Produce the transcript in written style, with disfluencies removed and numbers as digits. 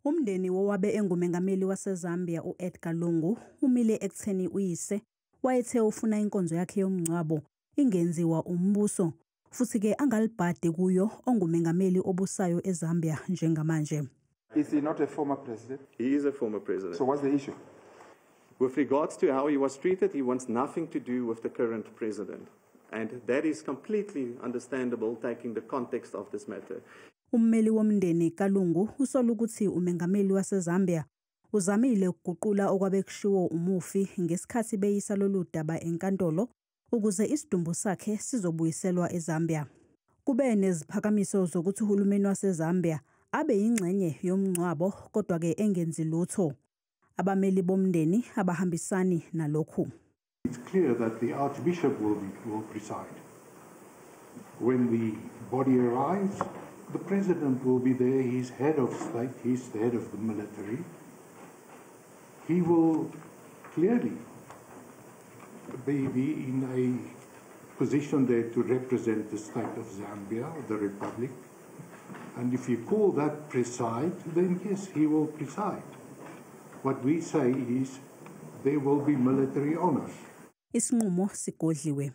Umndeni wowabe engumengameli waseZambia Edgar Lungu umile ekutheni uyise wayethe ufuna inkonzo yakhe yomngcwabo ingenziwa umbuso futhi-ke angalibhadi kuyo ongumengameli obusayo eZambia njengamanje. Is he not a former president? He is a former president. So what's the issue? With regards to how he was treated, he wants nothing to do with the current president. And that is completely understandable taking the context of this matter. Ummeli womndeni kaLungu usola ukuthi umengameli waseZambia uzamile ukuguqula okwabe kushiwo umufi ngesikhathi beyisa lolu daba enkantolo ukuze isidumbu sakhe sizobuyiselwa eZambia. Kube neziphakamiso zokuthi uhulumeni waseZambia abe yingxenye yomngcwabo kodwa ke engenzi lutho. Abameli bomndeni abahambisani nalokhu. It's clear that the Archbishop will preside. When the body arrives, the President will be there, he's head of state, he's the head of the military. He will clearly be in a position there to represent the state of Zambia, the Republic. And if you call that preside, then yes, he will preside. What we say is there will be military honors. Isinqumo sigodliwe.